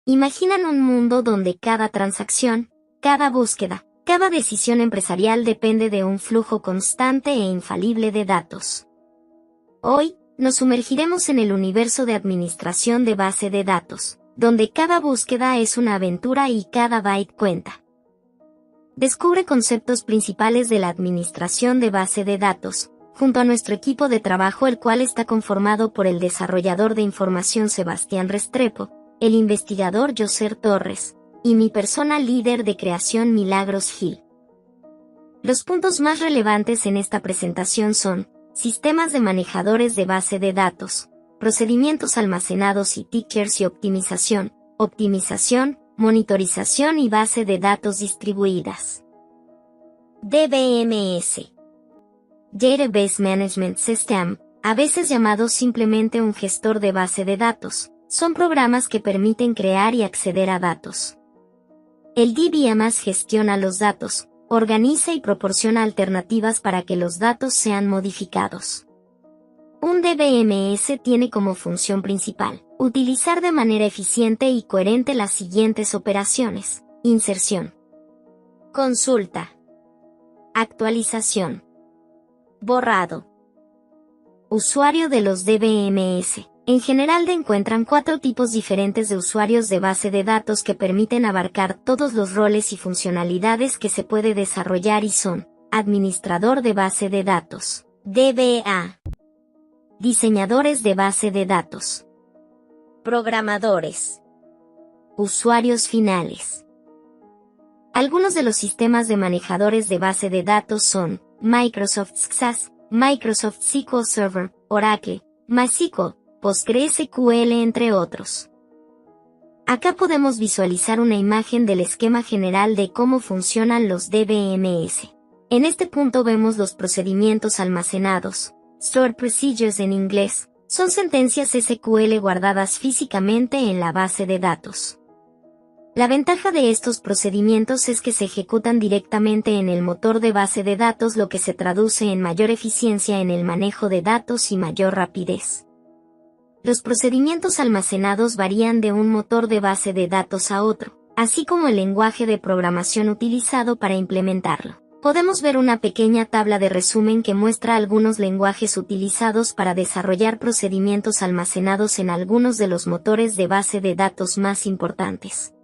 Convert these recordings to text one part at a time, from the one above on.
Imaginan un mundo donde cada transacción, cada búsqueda, cada decisión empresarial depende de un flujo constante e infalible de datos. Hoy, nos sumergiremos en el universo de administración de base de datos, donde cada búsqueda es una aventura y cada byte cuenta. Descubre conceptos principales de la administración de base de datos, junto a nuestro equipo de trabajo, el cual está conformado por el desarrollador de información Sebastián Restrepo, el investigador Joser Torres, y mi persona líder de creación Milagros Gil. Los puntos más relevantes en esta presentación son: sistemas de manejadores de base de datos, procedimientos almacenados y tickers y optimización, monitorización y base de datos distribuidas. DBMS. Database Management System, a veces llamado simplemente un gestor de base de datos, son programas que permiten crear y acceder a datos. El DBMS gestiona los datos, organiza y proporciona alternativas para que los datos sean modificados. Un DBMS tiene como función principal utilizar de manera eficiente y coherente las siguientes operaciones: inserción, consulta, actualización, borrado. Usuario de los DBMS. En general encuentran 4 tipos diferentes de usuarios de base de datos que permiten abarcar todos los roles y funcionalidades que se puede desarrollar, y son: administrador de base de datos, DBA, diseñadores de base de datos, programadores, usuarios finales. Algunos de los sistemas de manejadores de base de datos son Microsoft SAS, Microsoft SQL Server, Oracle, MySQL, PostgreSQL, entre otros. Acá podemos visualizar una imagen del esquema general de cómo funcionan los DBMS. En este punto vemos los procedimientos almacenados. Stored Procedures en inglés, son sentencias SQL guardadas físicamente en la base de datos. La ventaja de estos procedimientos es que se ejecutan directamente en el motor de base de datos, lo que se traduce en mayor eficiencia en el manejo de datos y mayor rapidez. Los procedimientos almacenados varían de un motor de base de datos a otro, así como el lenguaje de programación utilizado para implementarlo. Podemos ver una pequeña tabla de resumen que muestra algunos lenguajes utilizados para desarrollar procedimientos almacenados en algunos de los motores de base de datos más importantes.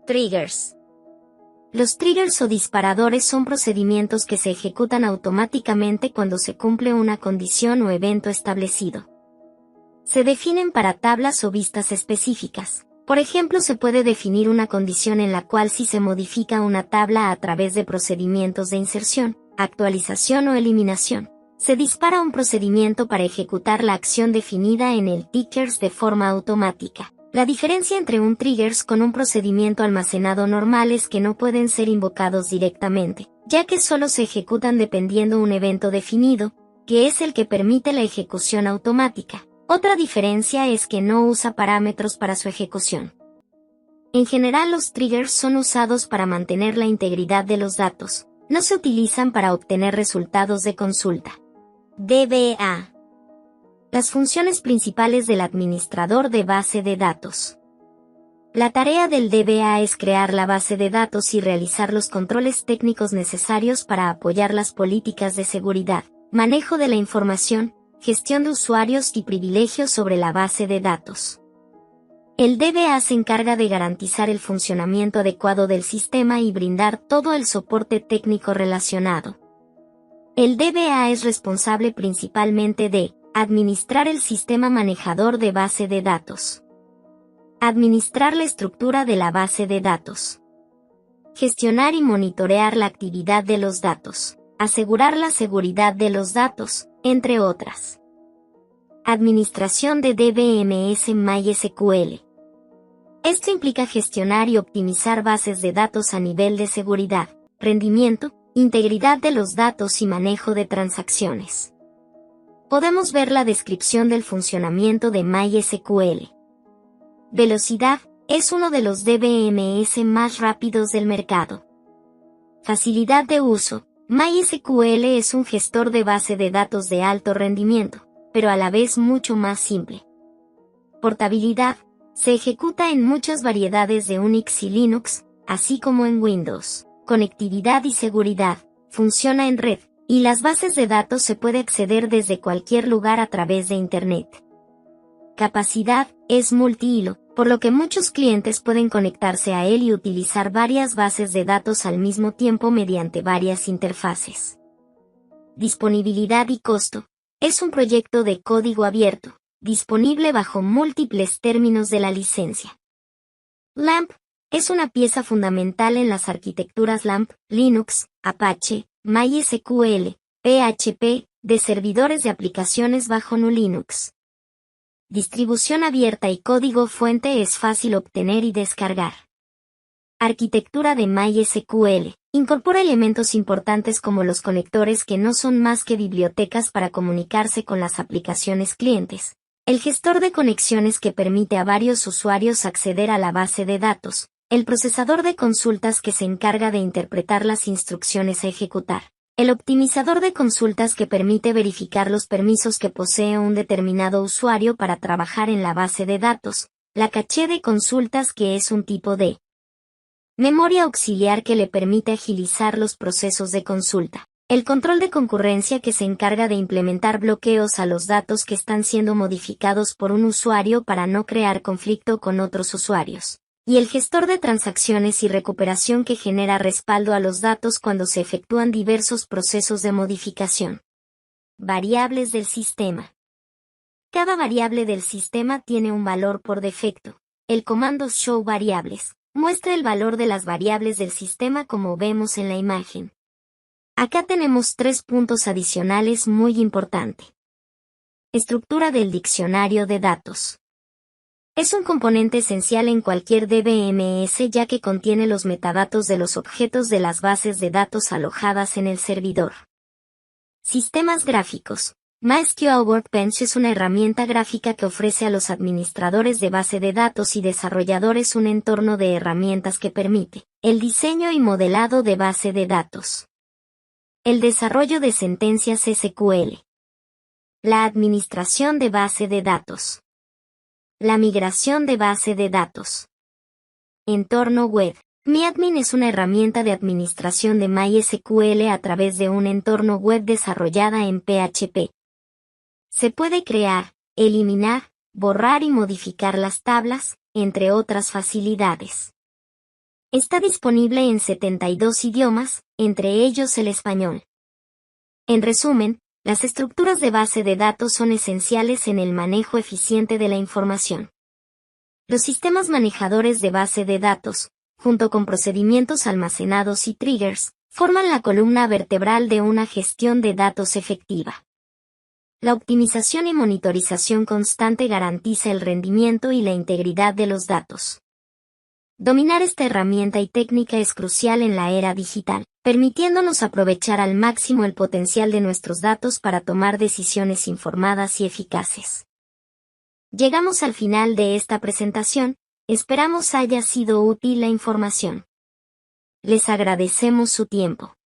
Triggers. Los triggers o disparadores son procedimientos que se ejecutan automáticamente cuando se cumple una condición o evento establecido. Se definen para tablas o vistas específicas. Por ejemplo, se puede definir una condición en la cual, si se modifica una tabla a través de procedimientos de inserción, actualización o eliminación, se dispara un procedimiento para ejecutar la acción definida en el tickers de forma automática. La diferencia entre un triggers con un procedimiento almacenado normal es que no pueden ser invocados directamente, ya que solo se ejecutan dependiendo un evento definido, que es el que permite la ejecución automática. Otra diferencia es que no usa parámetros para su ejecución. En general, los triggers son usados para mantener la integridad de los datos, no se utilizan para obtener resultados de consulta. DBA. Las funciones principales del administrador de base de datos. La tarea del DBA es crear la base de datos y realizar los controles técnicos necesarios para apoyar las políticas de seguridad, manejo de la información, gestión de usuarios y privilegios sobre la base de datos. El DBA se encarga de garantizar el funcionamiento adecuado del sistema y brindar todo el soporte técnico relacionado. El DBA es responsable principalmente de administrar el sistema manejador de base de datos, administrar la estructura de la base de datos, gestionar y monitorear la actividad de los datos, asegurar la seguridad de los datos, entre otras. Administración de DBMS MySQL. Esto implica gestionar y optimizar bases de datos a nivel de seguridad, rendimiento, Integridad de los datos y manejo de transacciones. Podemos ver la descripción del funcionamiento de MySQL. Velocidad, es uno de los DBMS más rápidos del mercado. Facilidad de uso, MySQL es un gestor de base de datos de alto rendimiento, pero a la vez mucho más simple. Portabilidad, se ejecuta en muchas variedades de Unix y Linux, así como en Windows. Conectividad y seguridad, funciona en red, y las bases de datos se puede acceder desde cualquier lugar a través de Internet. Capacidad, es multihilo, por lo que muchos clientes pueden conectarse a él y utilizar varias bases de datos al mismo tiempo mediante varias interfaces. Disponibilidad y costo, es un proyecto de código abierto, disponible bajo múltiples términos de la licencia. LAMP, es una pieza fundamental en las arquitecturas LAMP, Linux, Apache, MySQL, PHP, de servidores de aplicaciones bajo GNU Linux. Distribución abierta y código fuente es fácil obtener y descargar. Arquitectura de MySQL. Incorpora elementos importantes como los conectores que no son más que bibliotecas para comunicarse con las aplicaciones clientes. El gestor de conexiones que permite a varios usuarios acceder a la base de datos. El procesador de consultas que se encarga de interpretar las instrucciones a ejecutar. El optimizador de consultas que permite verificar los permisos que posee un determinado usuario para trabajar en la base de datos. La caché de consultas que es un tipo de memoria auxiliar que le permite agilizar los procesos de consulta. El control de concurrencia que se encarga de implementar bloqueos a los datos que están siendo modificados por un usuario para no crear conflicto con otros usuarios. Y el gestor de transacciones y recuperación que genera respaldo a los datos cuando se efectúan diversos procesos de modificación. Variables del sistema. Cada variable del sistema tiene un valor por defecto. El comando showVariables muestra el valor de las variables del sistema como vemos en la imagen. Acá tenemos 3 puntos adicionales muy importantes. Estructura del diccionario de datos. Es un componente esencial en cualquier DBMS ya que contiene los metadatos de los objetos de las bases de datos alojadas en el servidor. Sistemas gráficos. MySQL Workbench es una herramienta gráfica que ofrece a los administradores de base de datos y desarrolladores un entorno de herramientas que permite el diseño y modelado de base de datos. El desarrollo de sentencias SQL. La administración de base de datos. La migración de base de datos. Entorno web. MyAdmin es una herramienta de administración de MySQL a través de un entorno web desarrollada en PHP. Se puede crear, eliminar, borrar y modificar las tablas, entre otras facilidades. Está disponible en 72 idiomas, entre ellos el español. En resumen, las estructuras de base de datos son esenciales en el manejo eficiente de la información. Los sistemas manejadores de base de datos, junto con procedimientos almacenados y triggers, forman la columna vertebral de una gestión de datos efectiva. La optimización y monitorización constante garantiza el rendimiento y la integridad de los datos. Dominar esta herramienta y técnica es crucial en la era digital, permitiéndonos aprovechar al máximo el potencial de nuestros datos para tomar decisiones informadas y eficaces. Llegamos al final de esta presentación, esperamos haya sido útil la información. Les agradecemos su tiempo.